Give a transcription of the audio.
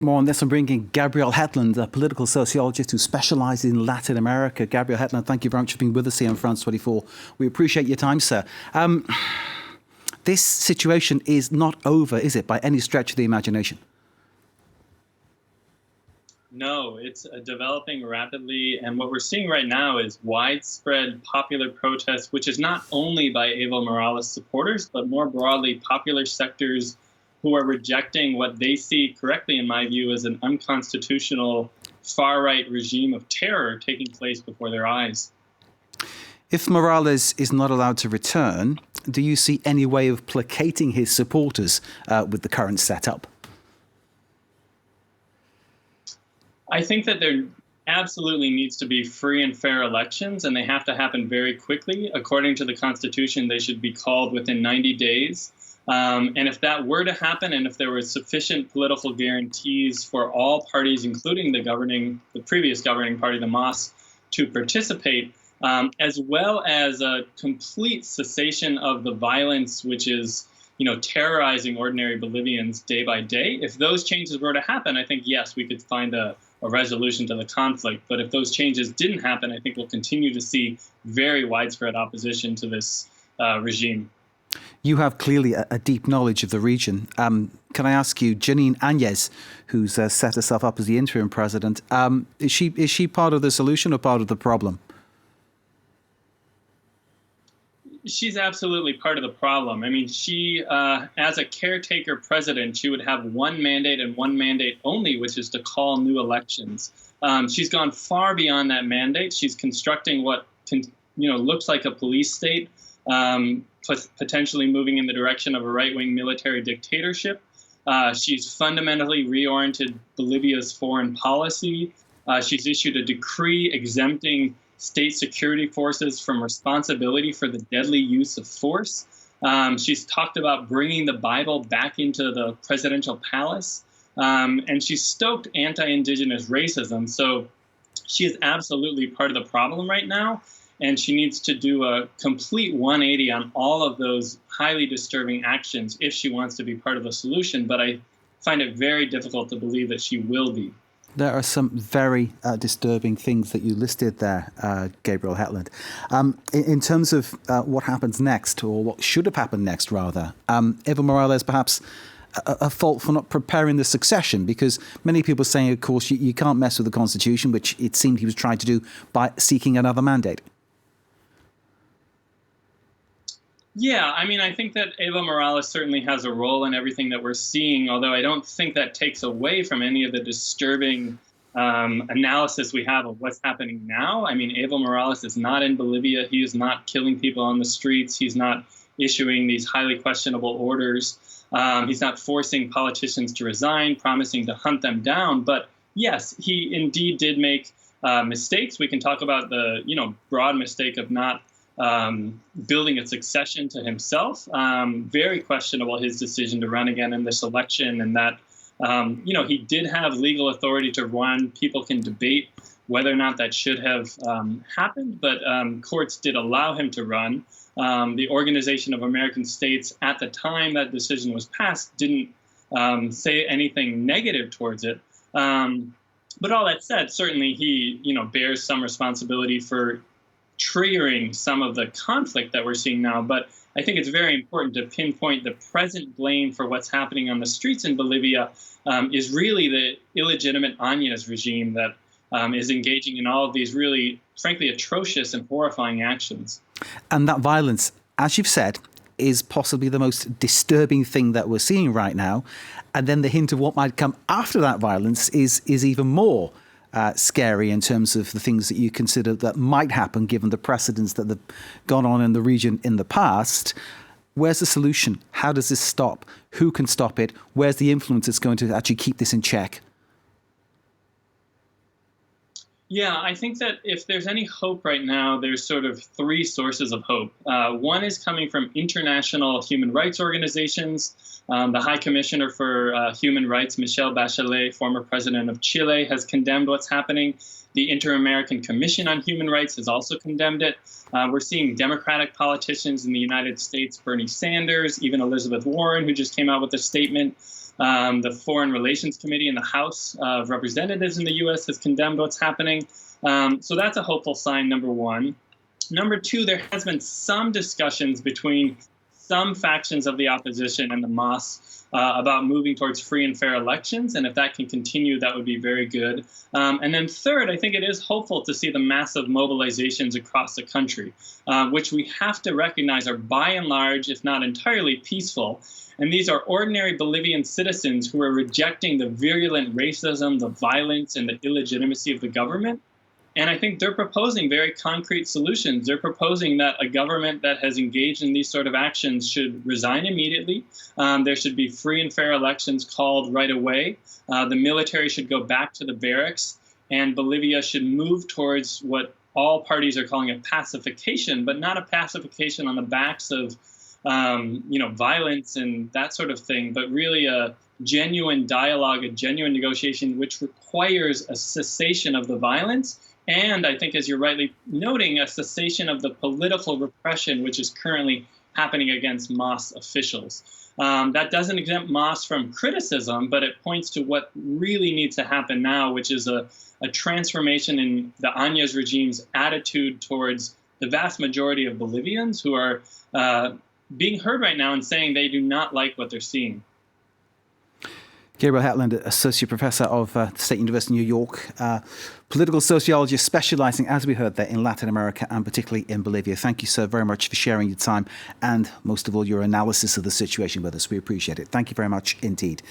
More on this, I'm bringing Gabriel Hetland, a political sociologist who specialises in Latin America. Gabriel Hetland, thank you very much for being with us here on France 24. We appreciate your time, sir. This situation is not over, is it, by any stretch of the imagination? No, it's developing rapidly. And what we're seeing right now is widespread popular protest, which is not only by Evo Morales supporters, but more broadly popular sectors who are rejecting what they see correctly, in my view, as an unconstitutional far-right regime of terror taking place before their eyes. If Morales is not allowed to return, do you see any way of placating his supporters with the current setup? I think that there absolutely needs to be free and fair elections, and they have to happen very quickly. According to the Constitution, they should be called within 90 days. And if that were to happen, and if there were sufficient political guarantees for all parties, including the previous governing party, the MAS, to participate, as well as a complete cessation of the violence which is, terrorizing ordinary Bolivians day by day, if those changes were to happen, I think, yes, we could find a resolution to the conflict. But if those changes didn't happen, I think we'll continue to see very widespread opposition to this regime. You have clearly a deep knowledge of the region. Can I ask you, Janine Áñez, who's set herself up as the interim president, is she part of the solution or part of the problem? She's absolutely part of the problem. I mean, she, as a caretaker president, she would have one mandate and one mandate only, which is to call new elections. She's gone far beyond that mandate. She's constructing what looks like a police state, potentially moving in the direction of a right-wing military dictatorship. She's fundamentally reoriented Bolivia's foreign policy. She's issued a decree exempting state security forces from responsibility for the deadly use of force. She's talked about bringing the Bible back into the presidential palace. And she's stoked anti-indigenous racism. So she is absolutely part of the problem right now. And she needs to do a complete 180 on all of those highly disturbing actions if she wants to be part of the solution. But I find it very difficult to believe that she will be. There are some very disturbing things that you listed there, Gabriel Hetland. In terms of what happens next, or what should have happened next, rather, Evo Morales perhaps a fault for not preparing the succession, because many people are saying, of course, you can't mess with the Constitution, which it seemed he was trying to do by seeking another mandate. Yeah, I mean, I think that Evo Morales certainly has a role in everything that we're seeing, although I don't think that takes away from any of the disturbing analysis we have of what's happening now. I mean, Evo Morales is not in Bolivia. He is not killing people on the streets. He's not issuing these highly questionable orders. He's not forcing politicians to resign, promising to hunt them down. But yes, he indeed did make mistakes. We can talk about the broad mistake of not building a succession to himself. Very questionable, his decision to run again in this election, and that, he did have legal authority to run. People can debate whether or not that should have happened, but courts did allow him to run. The Organization of American States, at the time that decision was passed, didn't say anything negative towards it. But all that said, certainly he, bears some responsibility for triggering some of the conflict that we're seeing now. But I think it's very important to pinpoint the present blame for what's happening on the streets in Bolivia is really the illegitimate Áñez regime that is engaging in all of these really, frankly, atrocious and horrifying actions. And that violence, as you've said, is possibly the most disturbing thing that we're seeing right now. And then the hint of what might come after that violence is even more scary in terms of the things that you consider that might happen given the precedents that have gone on in the region in the past. Where's the solution? How does this stop? Who can stop it? Where's the influence that's going to actually keep this in check? Yeah, I think that if there's any hope right now, there's sort of three sources of hope. One is coming from international human rights organizations. The High Commissioner for Human Rights, Michelle Bachelet, former president of Chile, has condemned what's happening. The Inter-American Commission on Human Rights has also condemned it. We're seeing Democratic politicians in the United States, Bernie Sanders, even Elizabeth Warren, who just came out with a statement, The Foreign Relations Committee in the House of Representatives in the U.S. has condemned what's happening. So that's a hopeful sign, number one. Number two, there has been some discussions between some factions of the opposition and the MAS about moving towards free and fair elections. And if that can continue, that would be very good. And then third, I think it is hopeful to see the massive mobilizations across the country, which we have to recognize are by and large, if not entirely, peaceful. And these are ordinary Bolivian citizens who are rejecting the virulent racism, the violence, and the illegitimacy of the government. And I think they're proposing very concrete solutions. They're proposing that a government that has engaged in these sort of actions should resign immediately. There should be free and fair elections called right away. The military should go back to the barracks, and Bolivia should move towards what all parties are calling a pacification, but not a pacification on the backs of violence and that sort of thing, but really a genuine dialogue, a genuine negotiation, which requires a cessation of the violence. And I think, as you're rightly noting, a cessation of the political repression, which is currently happening against MAS officials. That doesn't exempt MAS from criticism, but it points to what really needs to happen now, which is a transformation in the Áñez regime's attitude towards the vast majority of Bolivians who are being heard right now and saying they do not like what they're seeing. Gabriel Hetland, Associate Professor of State University of New York, political sociologist specializing, as we heard there, in Latin America and particularly in Bolivia. Thank you so very much for sharing your time and, most of all, your analysis of the situation with us. We appreciate it. Thank you very much indeed.